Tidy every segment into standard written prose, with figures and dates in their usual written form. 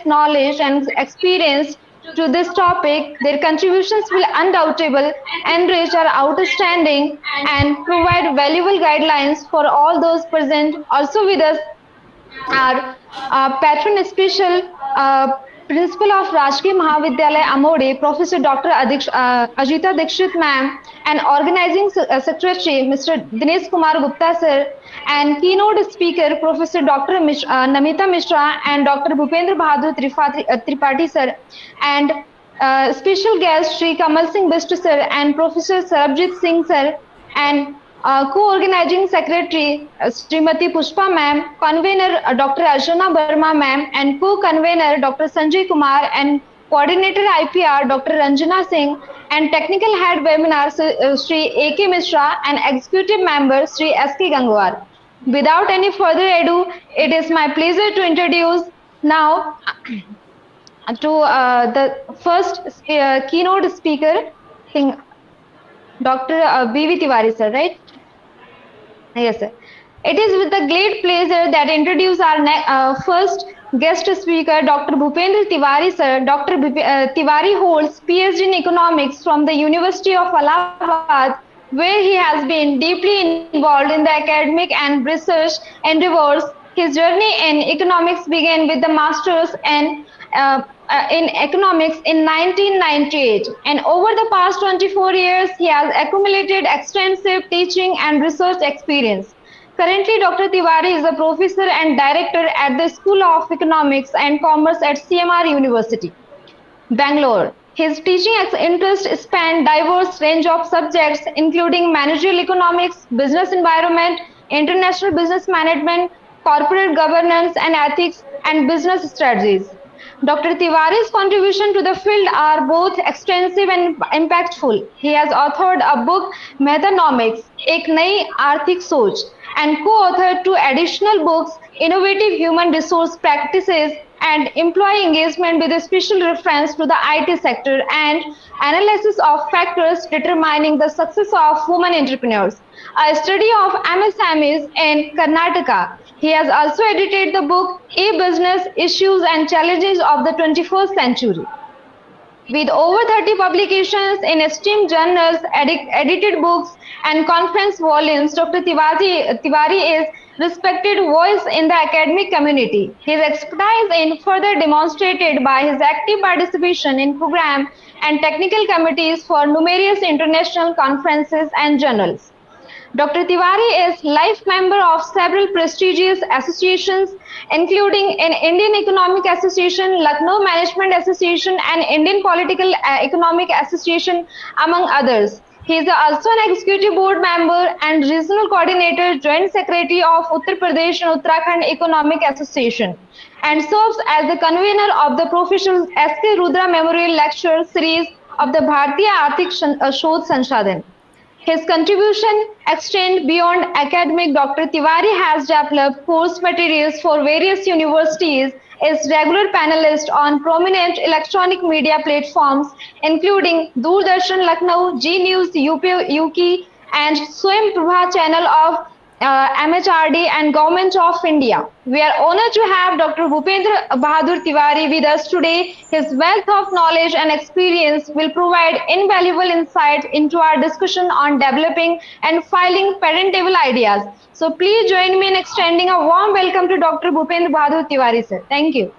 knowledge and experience to this topic. Their contributions will undoubtedly enrich our understanding and provide valuable guidelines for all those present. Also with us our patron special principal of Rajki Mahavidyalaya Amode, Professor Dr. Ajita Dikshit ma'am, and organizing secretary Mr. Dinesh Kumar Gupta sir, and keynote speaker Professor Dr. Namita Mishra and Dr. Bhupendra Bahadur Tripathi sir, and special guest Sri Kamal Singh Bist sir and Professor Sarabjit Singh sir, and co-organizing secretary Srimati Pushpa ma'am, convener Dr. Archana Verma ma'am, and co-convener Dr. Sanjay Kumar, and coordinator IPR Dr. Ranjana Singh, and technical head webinar Sri A.K. Mishra, and executive member Sri S.K. Gangwar. Without any further ado, it is my pleasure to introduce now to the first keynote speaker, Dr. B.V. Tiwari sir, right? Yes, sir. It is with a great pleasure that introduce our first guest speaker, Dr. Bhupendra Tiwari, sir. Dr. Tiwari holds PhD in economics from the University of Allahabad, where he has been deeply involved in the academic and research endeavors. His journey in economics began with the master's in economics in 1998, and over the past 24 years, he has accumulated extensive teaching and research experience. Currently, Dr. Tiwari is a professor and director at the School of Economics and Commerce at CMR University, Bangalore. His teaching interests span diverse range of subjects, including managerial economics, business environment, international business management, corporate governance and ethics, and business strategies. Dr. Tiwari's contribution to the field are both extensive and impactful. He has authored a book, Methonomics, Ek Nayi Arthik Soch, and co-authored two additional books, Innovative Human Resource Practices and Employee Engagement, with a special reference to the IT sector, and Analysis of Factors Determining the Success of Women Entrepreneurs, a study of MSMEs in Karnataka. He has also edited the book E-Business Issues and Challenges of the 21st Century. With over 30 publications in esteemed journals, edited books, and conference volumes, Dr. Tiwari is respected voice in the academic community. His expertise is further demonstrated by his active participation in program and technical committees for numerous international conferences and journals. Dr. Tiwari is life member of several prestigious associations, including in Indian Economic Association, Lucknow Management Association, and Indian Political Economic Association, among others. He is also an executive board member and regional coordinator, joint secretary of Uttar Pradesh and Uttarakhand Economic Association, and serves as the convener of the Professor S.K. Rudra Memorial Lecture Series of the Bharatiya Arthik Shodh Sanshadhan. His contribution extend beyond academic. Dr. Tiwari has developed course materials for various universities, is regular panelist on prominent electronic media platforms, including Doordarshan Lucknow, G News UK, and Swayam Prabha channel of MHRD and Government of India. We are honored to have Dr. Bhupendra Bahadur Tiwari with us today. His wealth of knowledge and experience will provide invaluable insight into our discussion on developing and filing patentable ideas. So please join me in extending a warm welcome to Dr. Bhupendra Bahadur Tiwari, sir. Thank you.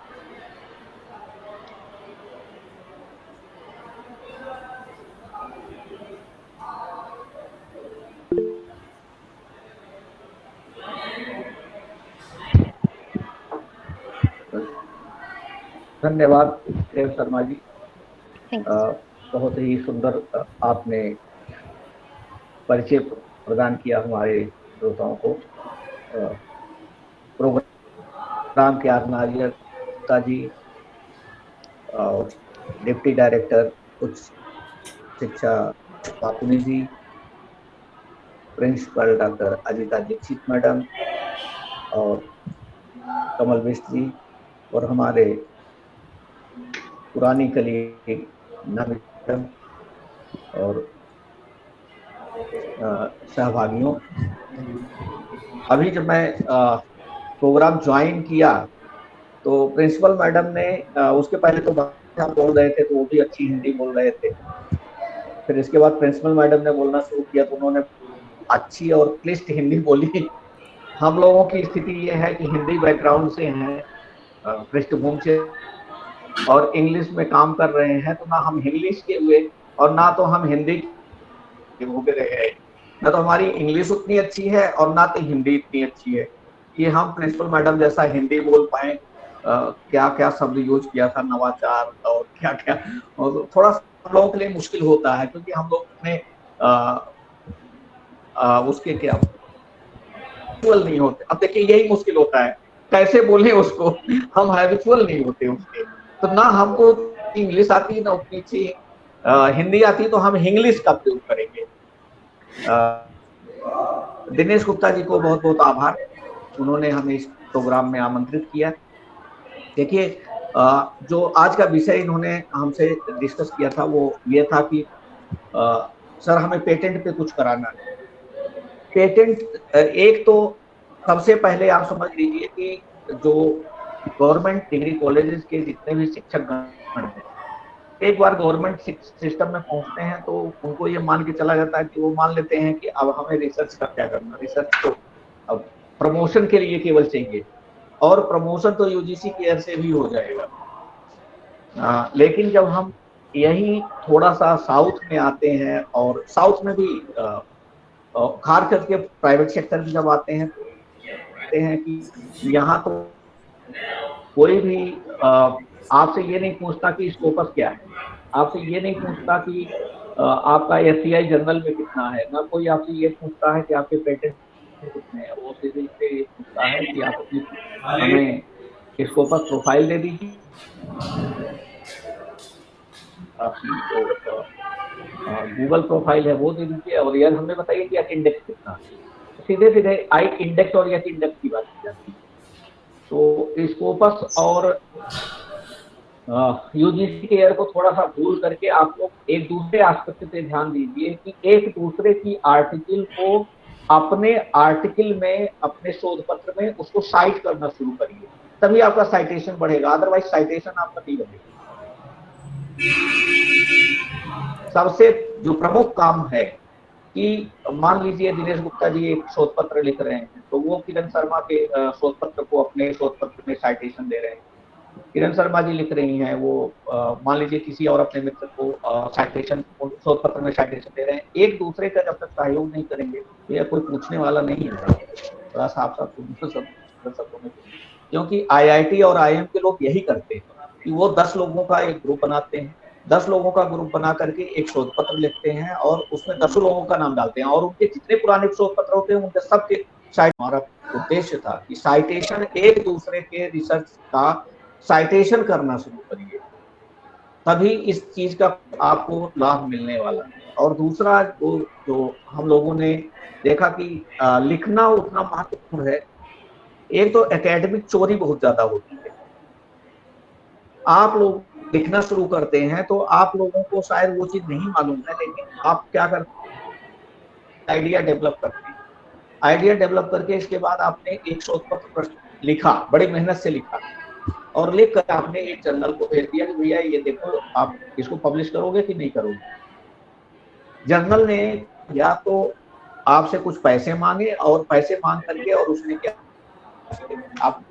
धन्यवाद देव शर्मा जी। बहुत ही सुंदर आपने परिचय प्रदान किया हमारे श्रोताओं को। प्रोग्राम के ऑर्गेनाइजर जी और डिप्टी डायरेक्टर उच्च शिक्षा Pakuni ji, principal doctor Ajita Dixit madam और कमल बिष्ट जी, और हमारे पुरानी कलीग मैडम और सहभागियों। अभी जब मैं प्रोग्राम ज्वाइन किया तो प्रिंसिपल मैडम ने उसके पहले तो हम बोल रहे थे तो वो भी अच्छी हिंदी बोल रहे थे। फिर इसके बाद प्रिंसिपल मैडम ने बोलना शुरू किया तो उन्होंने अच्छी और क्लिष्ट हिंदी बोली। हम लोगों की स्थिति ये है कि हिंदी बैकग्राउंड से हैं, पृष्ठभूमि से, और इंग्लिश में काम कर रहे हैं, तो ना हम इंग्लिश के हुए और ना तो हम हिंदी के हो गए रहे। ना तो हमारी इंग्लिश उतनी अच्छी है और ना तो हिंदी इतनी अच्छी है कि हम प्रिंसिपल मैडम जैसा हिंदी बोल पाए। क्या क्या शब्द यूज किया था, नवाचार और क्या क्या, और थोड़ा हम लोगों के लिए मुश्किल होता है क्योंकि हम लोग अपने उसके क्या हैबिचुअल नहीं होते। अब देखिए यही मुश्किल होता है, कैसे बोले उसको, हम हैबिचुअल नहीं होते उसके। तो ना हमको इंग्लिश आती ना उतनी अच्छी हिंदी आती, तो हम इंग्लिश का प्रयोग करेंगे। दिनेश गुप्ता जी को बहुत बहुत आभार, उन्होंने हमें इस प्रोग्राम में आमंत्रित किया। देखिए जो आज का विषय इन्होंने हमसे डिस्कस किया था वो ये था कि सर हमें पेटेंट पे कुछ कराना है। पेटेंट एक तो सबसे पहले आप समझ लीजिए कि जो गवर्नमेंट डिग्री कॉलेजेस के जितने भी शिक्षक गण हैं, एक बार गवर्नमेंट सिस्टम में पहुंचते हैं तो उनको ये मान के चला जाता है कि वो मान लेते हैं कि अब हमें रिसर्च का क्या करना, रिसर्च तो अब प्रमोशन के लिए केवल चाहिए, और प्रमोशन तो यूजीसी केयर से भी हो जाएगा। लेकिन जब हम यही थोड़ा सा साउथ में आते हैं, और साउथ में भी खास करके प्राइवेट सेक्टर में जब आते हैं तो देखते हैं कि यहाँ तो कोई भी आपसे ये नहीं पूछता कि स्कोपस क्या है, आपसे ये नहीं पूछता कि आपका एससीआई जनरल में कितना है, ना कोई आपसे ये पूछता है कि आपके पेटेंट कितने हैं। वो सीधे ये पूछता है कि आप अपनी हमें स्कोपस प्रोफाइल दे दीजिए, आपकी जो गूगल प्रोफाइल है वो दे दीजिए, और यार हमें बताइए कि यार इंडेक्स कितना है। सीधे सीधे आई इंडेक्स और यस इंडेक्स की बात की जाती है। तो स्कोपस और यूजीसी केयर को थोड़ा सा भूल करके आप लोग एक दूसरे एस्पेक्ट पे ध्यान दीजिए कि एक दूसरे की आर्टिकल को अपने आर्टिकल में, अपने शोध पत्र में उसको साइट करना शुरू करिए, तभी आपका साइटेशन बढ़ेगा, अदरवाइज साइटेशन आपका नहीं बढ़ेगा। सबसे जो प्रमुख काम है कि मान लीजिए दिनेश गुप्ता जी एक शोध पत्र लिख रहे हैं, तो वो किरण शर्मा के शोध पत्र को अपने शोध पत्र में साइटेशन दे रहे हैं। किरण शर्मा जी लिख रही हैं, वो मान लीजिए किसी और अपने मित्र को साइटेशन, शोध पत्र में साइटेशन दे रहे हैं। एक दूसरे का जब तक सहयोग नहीं करेंगे तो यह कोई पूछने वाला नहीं है। थोड़ा साफ साफ शब्दों में, क्योंकि आईआईटी और आईएम के लोग यही करते हैं कि वो 10 लोगों का एक ग्रुप बनाते हैं, 10 लोगों का ग्रुप बना करके एक शोध पत्र लिखते हैं और उसमें 10 लोगों का नाम डालते हैं, और उनके जितने पुराने शोध पत्र होते हैं उनके सबके साइट। हमारा उद्देश्य था कि साइटेशन, एक दूसरे के रिसर्च का साइटेशन करना शुरू करिए, तभी इस चीज का आपको लाभ मिलने वाला है। और दूसरा जो हम लोगों ने देखा कि लिखना उतना महत्वपूर्ण है। एक तो एकेडमिक चोरी बहुत ज्यादा होती है। आप लोग लिखना शुरू करते हैं तो आप लोगों को शायद वो चीज नहीं मालूम है, लेकिन आप क्या करते हैं, आइडिया डेवलप करते हैं। आइडिया डेवलप करके इसके बाद आपने एक शोध पत्र लिखा, बड़ी मेहनत से लिखा, और लिख कर आपने एक जर्नल को भेज दिया कि भैया ये देखो आप इसको पब्लिश करोगे कि नहीं करोगे। जर्नल ने या तो आपसे कुछ पैसे मांगे, और पैसे मांग करके और उसने क्या आप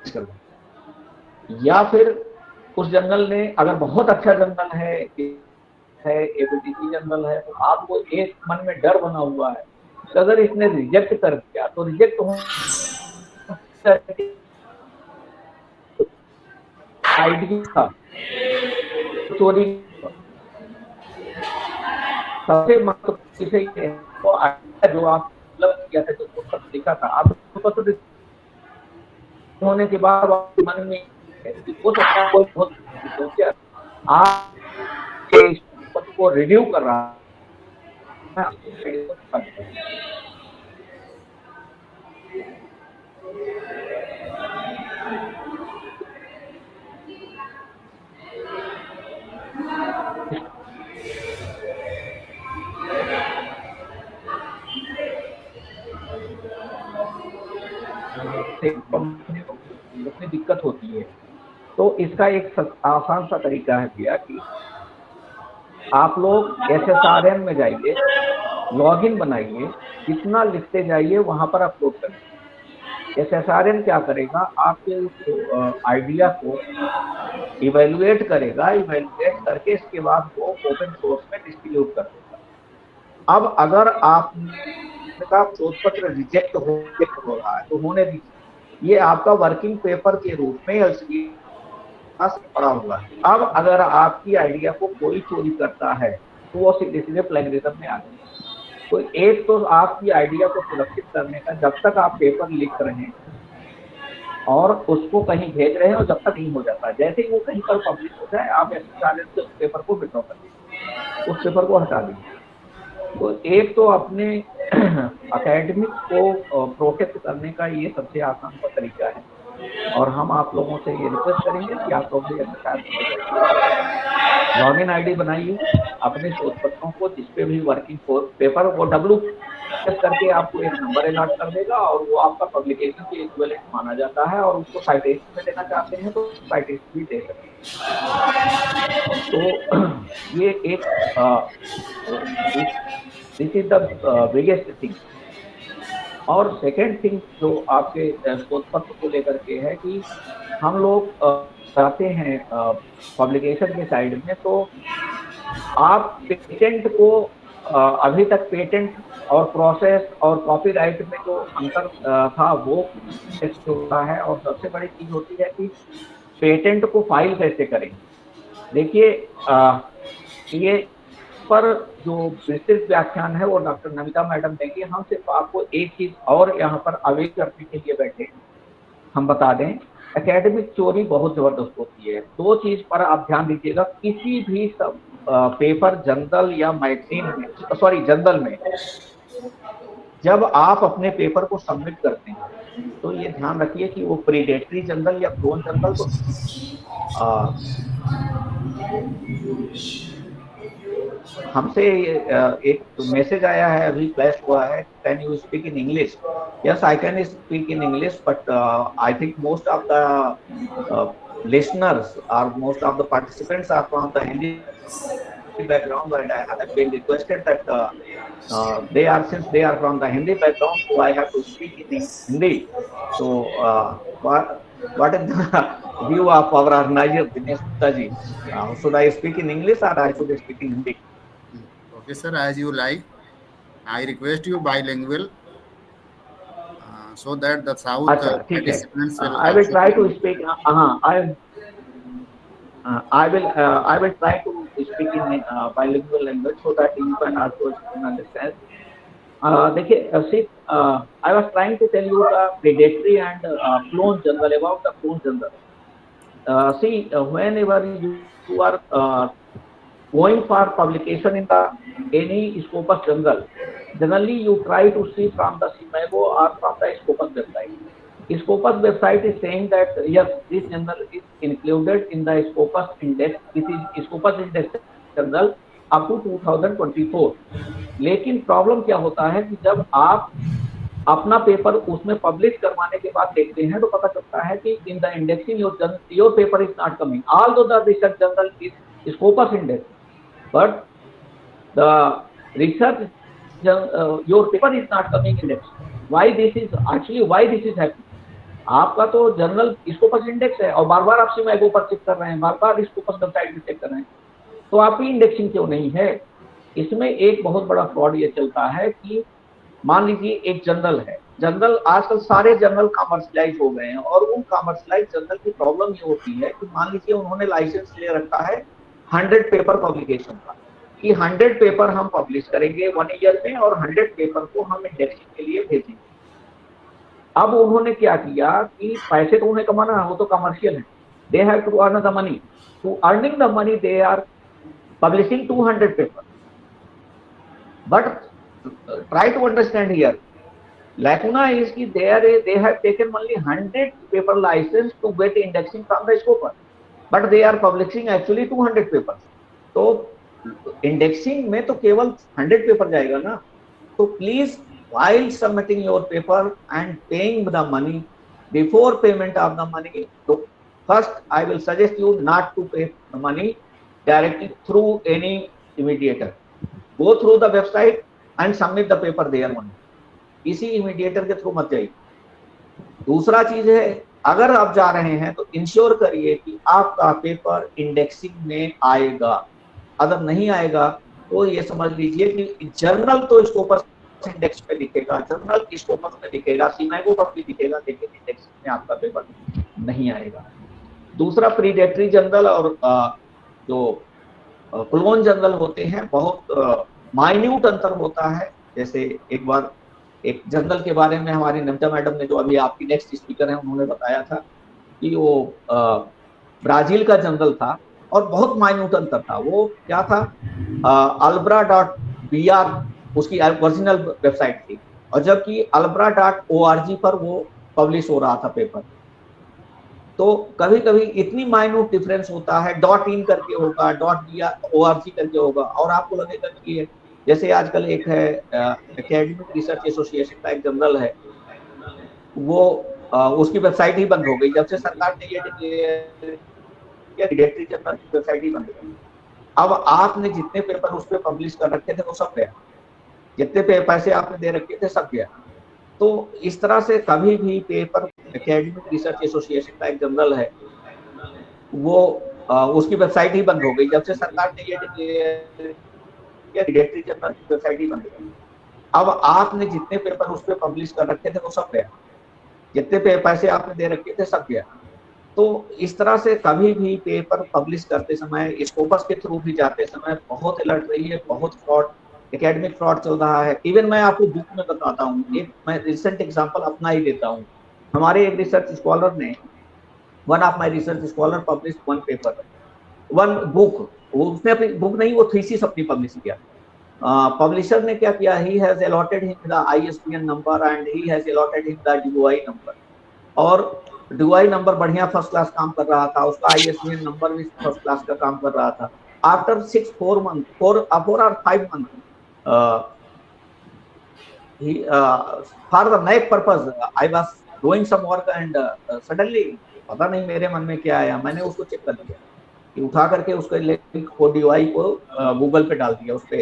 कर, या फिर उस जर्नल ने, अगर बहुत अच्छा जर्नल है एबीटीसी जर्नल है, तो आपको एक मन में डर बना हुआ है कि अगर इसने रिजेक्ट कर दिया तो रिजेक्ट हो आइडिया चोरी। सबसे महत्वपूर्ण विषय ये है वो आइडिया जो आप डेवलप किया था, जो पत्र लिखा था, आप पत्र होने के बाद आपके मन में हो सकता है कोई बहुत सोचे आप पत्र को रिव्यू कर रहा है, इतनी दिक्कत होती है। तो इसका एक आसान सा तरीका है भैया कि आप लोग SSRM में जाइए, लॉगिन बनाइए, जितना लिखते जाइए वहां पर अपलोड करिए। SSRM क्या करेगा, आपके उस आइडिया को इवेल्युएट करेगा, इवेल्युएट करके इसके बाद वो ओपन सोर्स में डिस्ट्रीब्यूट कर देगा। अब अगर आपका शोध पत्र रिजेक्ट हो रहा है तो होने दीजिए, ये आपका वर्किंग पेपर के रूप में एल्सेवियर पड़ा हुआ है। अब अगर आपकी आइडिया को कोई चोरी करता है तो वो सीधे सीधे प्लेगरिज्म में आ जाए। तो एक तो आपकी आइडिया को सुरक्षित करने का, जब तक आप पेपर लिख रहे हैं और उसको कहीं भेज रहे हैं और जब तक नहीं हो जाता, जैसे ही वो कहीं पर पब्लिश हो जाए आप SSRM से उस पेपर को विड्रॉ कर दीजिए, उस पेपर को हटा दीजिए। तो एक तो अपने अकेडमिक को प्रोटेक्ट करने का ये सबसे आसान सा तरीका है, और हम आप लोगों से ये रिक्वेस्ट करेंगे कि आप लोग भी लॉगिन आईडी बनाइए, अपने शोध पत्रों को जिसपे भी वर्किंग पेपर वो WPS करके आपको एक नंबर अलॉट कर देगा और वो आपका पब्लिकेशन के इक्विवेलेंट माना जाता है, और उसको साइटेशन में देना चाहते हैं तो साइटेशन भी दे सकते हैं। तो ये एक this is the biggest thing. और सेकेंड थिंग जो आपके शोध पत्र को लेकर के है कि हम लोग जाते हैं पब्लिकेशन के साइड में, तो आप पेटेंट को अभी तक पेटेंट और प्रोसेस और कॉपीराइट में जो अंतर था वो होता है, और सबसे बड़ी चीज होती है कि पेटेंट को फाइल कैसे करें। देखिए ये पर जो विस्तृत व्याख्यान है वो डॉक्टर नमिता मैडम देंगे। हम सिर्फ आपको एक चीज और यहाँ पर अवेयर करने के लिए बैठे, हम बता दें, एकेडमिक चोरी बहुत जबरदस्त होती है। दो चीज पर आप ध्यान दीजिएगा, किसी भी सब पेपर, जर्नल या मैगजीन में, सॉरी जर्नल में जब आप अपने पेपर को सबमिट करते हैं तो ये ध्यान रखिए कि वो प्रीडेटरी जर्नल या क्लोन जर्नल तो हमसे एक मैसेज आया है, अभी फ्लैश हुआ है, can you speak in English? Yes, I can speak in English, but I think most of the listeners or most of the participants are from the Hindi background, and I have been requested that since they are from the Hindi background, so I have to speak in Hindi. So what is the view of our organizer Dinesh Gupta ji? Should I speak in English or I should speak in Hindi? Okay sir, as you like. I request you bilingual so that the South participants will I will try to speak I will try to speak in bilingual language so that you can also understand. देखिए, I was trying to tell you the predatory and clone journal, about the clone journal. See, whenever you are going for publication in the any Scopus journal, generally you try to see from the CIMAGO or from the Scopus website. Scopus website is saying that yes, this journal is included in the Scopus index. This is Scopus index journal up to 2024. लेकिन problem क्या होता है कि जब आप अपना paper उसमें publish करवाने के बाद देखते हैं तो पता चलता है कि in the indexing your paper is not coming, although the research journal is Scopus index, but the research your paper is not coming index. Why this is happening? आपका तो जर्नल स्कोपस इंडेक्स है और बार बार आप CIMAGO पर check कर रहे हैं, बार बार Scopus website पे चेक कर रहे हैं, तो आपकी इंडेक्सिंग क्यों नहीं है? इसमें एक बहुत बड़ा फ्रॉड ये चलता है कि मान लीजिए एक जर्नल है, जर्नल आजकल सारे जर्नल कमर्शियलाइज हो गए हैं, और उन कमर्शियलाइज जर्नल की प्रॉब्लम ये होती है कि मान लीजिए उन्होंने लाइसेंस ले रखा है 100 पेपर पब्लिकेशन का, कि 100 पेपर हम पब्लिश करेंगे 1 ईयर में और 100 पेपर को हम इंडेक्सिंग के लिए भेजेंगे। अब उन्होंने क्या किया कि पैसे तो उन्हें कमाना है, वो तो कमर्शियल है, they have to earn the money, to earning the money they are publishing 200 paper, but try to understand here, lacuna is कि they have taken only 100 paper license to get indexing from the Scopus, but they are publishing actually 200 papers. तो indexing में तो केवल 100 paper जाएगा ना। तो please while submitting your paper and paying the money, before payment of the money, so first I will suggest you not to pay the money directly through any mediator. Go through the website and submit the paper there only. किसी इमीडिएटर के through मत जाइए। दूसरा चीज है, अगर आप जा रहे हैं तो इंश्योर करिए कि आपका पेपर इंडेक्सिंग में आएगा। अगर नहीं आएगा तो ये समझ लीजिए कि जर्नल तो स्कोपस इंडेक्स पे दिखेगा, जर्नल स्कोपस में दिखेगा, सीमैगो पर भी दिखेगा, लेकिन इंडेक्स में आपका पेपर नहीं आएगा। दूसरा, प्रीडेटरी जर्नल और जो क्लोन जर्नल होते हैं, बहुत माइन्यूट अंतर होता है। जैसे एक बार एक जर्नल के बारे में हमारी नमिता मैडम ने, जो अभी आपकी नेक्स्ट स्पीकर हैं, उन्होंने बताया था कि वो ब्राजील का जर्नल था और बहुत माइन्यूट अंतर था। वो क्या था, albra.br उसकी ओरिजिनल वेबसाइट थी, और जबकि albra.org पर वो पब्लिश हो रहा था पेपर। तो कभी कभी इतनी माइन्यूट डिफरेंस होता है, .in करके होगा, .org करके होगा, और आपको लगेगा कि जैसे आजकल एक है एकेडमिक रिसर्च एसोसिएशन का एक जर्नल है, वो उसकी वेबसाइट ही बंद हो गई जब से सरकार ने ये प्रीडेटरी जर्नल की वेबसाइट ही बंद हो गई। अब आपने जितने पेपर उस पर पब्लिश कर रखे थे वो सब गया, जितने पैसे आपने दे रखे थे सब गया। तो इस तरह से कभी भी पेपर, एकेडमिक रिसर्च एसोसिएशन का एक जर्नल है, वो उसकी वेबसाइट ही बंद हो गई जब से सरकार ने ये प्रीडेटरी जर्नल की वेबसाइट ही बंद हो गई। अब आपने जितने पेपर उस पर पब्लिश कर रखे थे वो सब गया, जितने पैसे आपने दे रखे थे सब गया। तो इस तरह से कभी भी पेपर पब्लिश करते समय, स्कोपस के थ्रू भी जाते समय बहुत अलर्ट रहिए। बहुत फ्रॉड, एकेडमिक फ्रॉड चल रहा है। इवन मैं आपको बुक में बताता हूँ, एक मैं रिसेंट एग्जांपल अपना ही देता हूँ। हमारे एक रिसर्च स्कॉलर ने, one of my research scholar publish one paper, one book. उसने अपनी बुक नहीं, वो थीसिस अपनी पब्लिश किया। पब्लिशर ने क्या किया, he has allotted him the ISBN number and he has allotted him the DOI number, और DOI नंबर बढ़िया फर्स्ट क्लास काम कर रहा था, उसका ISBN नंबर भी फर्स्ट क्लास का काम कर रहा था। After 4 or 5 months for the नेक purpose I was doing some work and suddenly, पता नहीं मेरे मन में क्या आया, मैंने उसको चेक कर लिया कि उठा करके उसका लिंक को DOI को गूगल पे डाल दिया, उस पे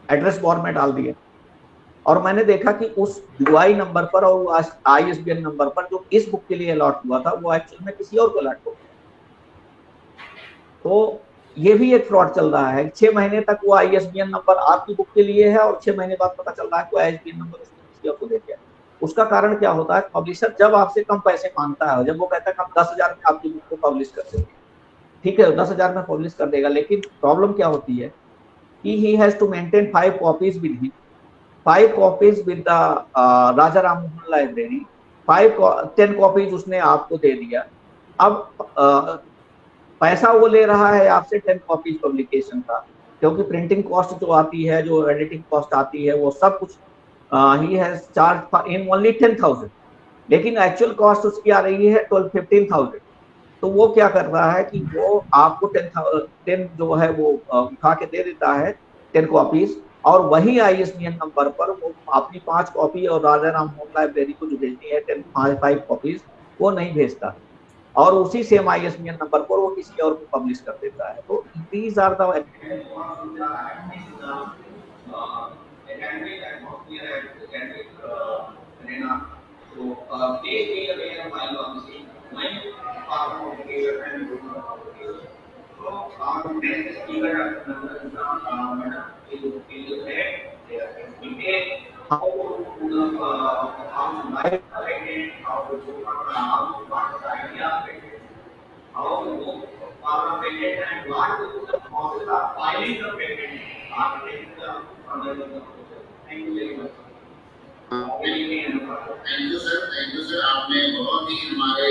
एड्रेस बार में डाल दिया, और मैंने देखा कि उस DOI नंबर पर और ISBN नंबर पर जो इस बुक के लिए अलॉट हुआ था वो एक्चुअल में किसी और को अलॉट हो गया। तो ये भी एक फ्रॉड चल रहा है। 6 महीने तक वो ISBN नंबर आपकी बुक के लिए है और 6 महीने बाद पता चल रहा है कि ISBN नंबर उसने किसी और को दे दिया। उसका कारण क्या होता है, पब्लिशर जब आपसे कम पैसे मांगता है, जब वो कहता है कि आप 10,000 में आपकी बुक को पब्लिश कर देंगे, ठीक है 10,000 में पब्लिश कर देगा, लेकिन प्रॉब्लम क्या होती है कि he has to maintain 5 copies with him, 5 copies with the Raja Ram Mohan library, 10 copies उसने आपको दे दिया। अब पैसा वो ले रहा है आपसे 10 कॉपीज पब्लिकेशन का, क्योंकि प्रिंटिंग कॉस्ट जो आती है, जो एडिटिंग कॉस्ट आती है, वो सब कुछ he has charge in only 10,000, लेकिन एक्चुअल कॉस्ट उसकी आ रही है 15,000। तो वो क्या कर रहा है कि वो आपको 10 जो है वो उठा के दे देता है 10 कॉपीज, और वही ISBN नंबर पर वो अपनी 5 कॉपी और राजा राम मोहन लाइब्रेरी को जो भेजनी है 5 कॉपीज वो नहीं भेजता, और उसी सेम ISBN नंबर पर वो किसी और को पब्लिश कर देता है। तो these are the thank you sir. आपने बहुत ही हमारे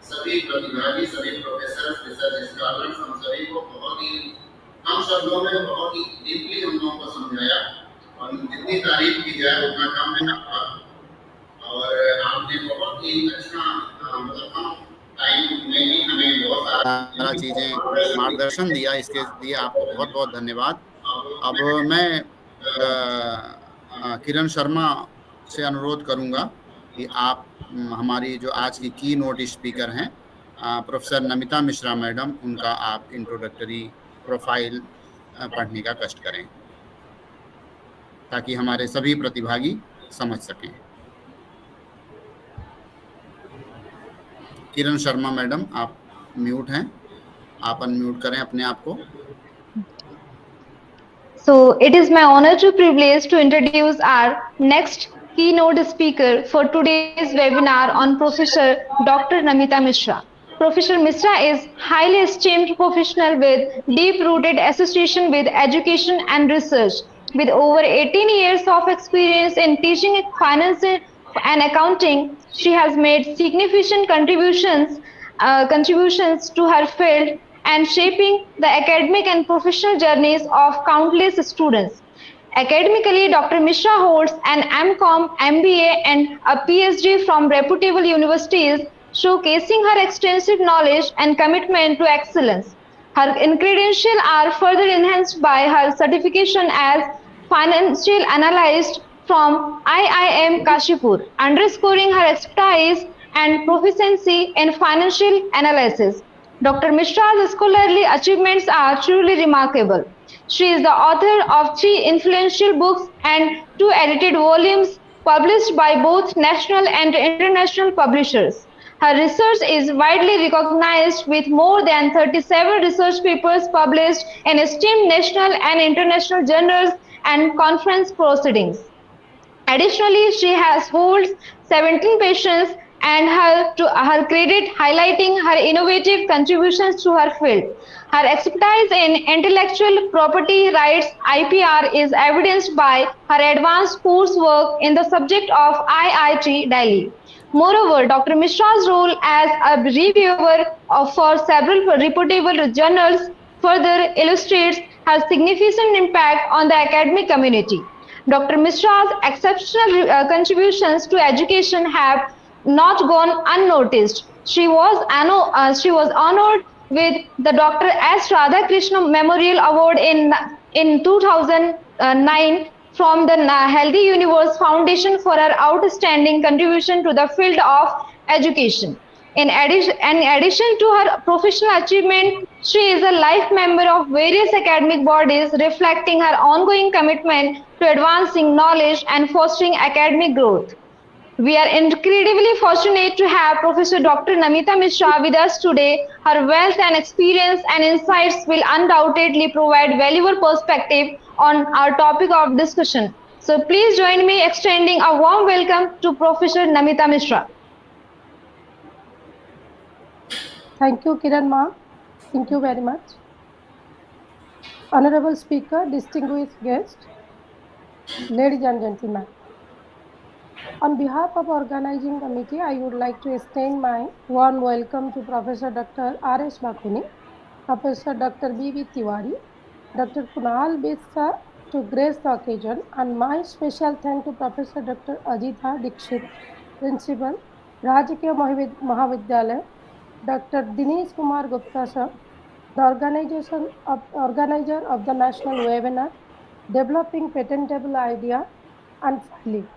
सभी प्रतिभागी, सभी प्रोफेसर, रिसर्च स्कॉलर्स, हम सभी को बहुत ही कम शब्दों में बहुत ही डीपली हम लोगों को समझाया, और जितनी तारीफ की जाए उतना कम है आपका। और आपने बहुत ही अच्छा मतलब कम टाइम में ही हमें बहुत सारा चीज़ें मार्गदर्शन दिया, इसके लिए आपको बहुत बहुत धन्यवाद। अब मैं किरण शर्मा से अनुरोध करूंगा कि आप हमारी जो आज की नोट स्पीकर हैं प्रोफेसर नमिता मिश्रा मैडम, उनका आप इंट्रोडक्टरी प्रोफाइल पढ़ने का कष्ट करें ताकि हमारे सभी प्रतिभागी समझ सकें। किरण शर्मा मैडम, आप म्यूट हैं, आप अनम्यूट करें अपने आप को। So it is my honor to privilege to introduce our next keynote speaker for today's webinar on Professor Dr. Namita Mishra. Professor Mishra is highly esteemed professional with deep-rooted association with education and research. With over 18 years of experience in teaching finance and accounting, she has made significant contributions to her field and shaping the academic and professional journeys of countless students. Academically, Dr. Mishra holds an M.Com, MBA, and a PhD from reputable universities, showcasing her extensive knowledge and commitment to excellence. Her credentials are further enhanced by her certification as financial analyst from IIM Kashipur, underscoring her expertise and proficiency in financial analysis. Dr. Mishra's scholarly achievements are truly remarkable. She is the author of 3 influential books and 2 edited volumes published by both national and international publishers. Her research is widely recognized with more than 37 research papers published in esteemed national and international journals and conference proceedings. Additionally, she has holds 17 patents and her credit highlighting her innovative contributions to her field. Her expertise in intellectual property rights (IPR) is evidenced by her advanced coursework in the subject of IIT Delhi. Moreover, Dr. Mishra's role as a reviewer for several reputable journals further illustrates her significant impact on the academic community. Dr. Mishra's exceptional contributions to education have not gone unnoticed. She was honored with the Dr. S. Radhakrishnan Memorial Award in 2009 from the Healthy Universe Foundation for her outstanding contribution to the field of education. In addition to her professional achievement, she is a life member of various academic bodies, reflecting her ongoing commitment to advancing knowledge and fostering academic growth. We are incredibly fortunate to have Professor Dr. Namita Mishra with us today. Her wealth and experience and insights will undoubtedly provide valuable perspective on our topic of discussion. So please join me extending a warm welcome to Professor Namita Mishra. Thank you, Kiran Ma. Thank you very much. Honorable Speaker, distinguished guests, ladies and gentlemen. On behalf of organizing committee, I would like to extend my warm welcome to Professor Dr. R.S. Bakhuni, Professor Dr. B.V. Tiwari, Dr. Kunal Besa to grace the occasion, and my special thanks to Professor Dr. Ajitha Dikshit, Principal, Rajkiya Mahavidyalaya, Dr. Dinesh Kumar Gupta sir, the organizer of the national webinar, Developing Patentable Idea and Filing.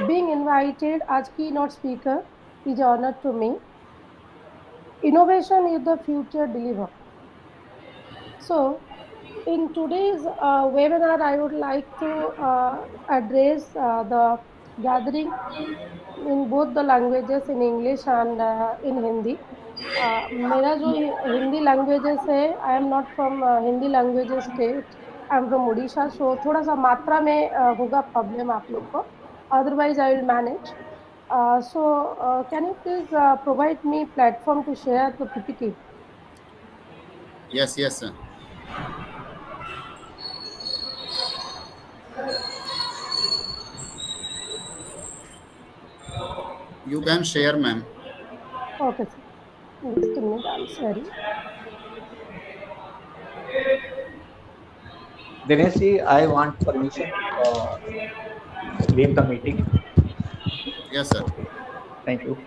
Being invited as keynote speaker is an honor to me. Innovation is the future deliver. So, in today's webinar, I would like to address the gathering in both the languages, in English and in Hindi. मेरा जो Hindi languages है, I am not from Hindi languages state, I am from Orissa, so थोड़ा सा मात्रा में होगा problem आप लोग को, otherwise I will manage. So can you please provide me platform to share the PPT? Yes, sir. You can share, ma'am. Okay, sir. Just a minute, I'm sorry. Dinesh, I want permission to leave the meeting. Yes, sir. Thank you.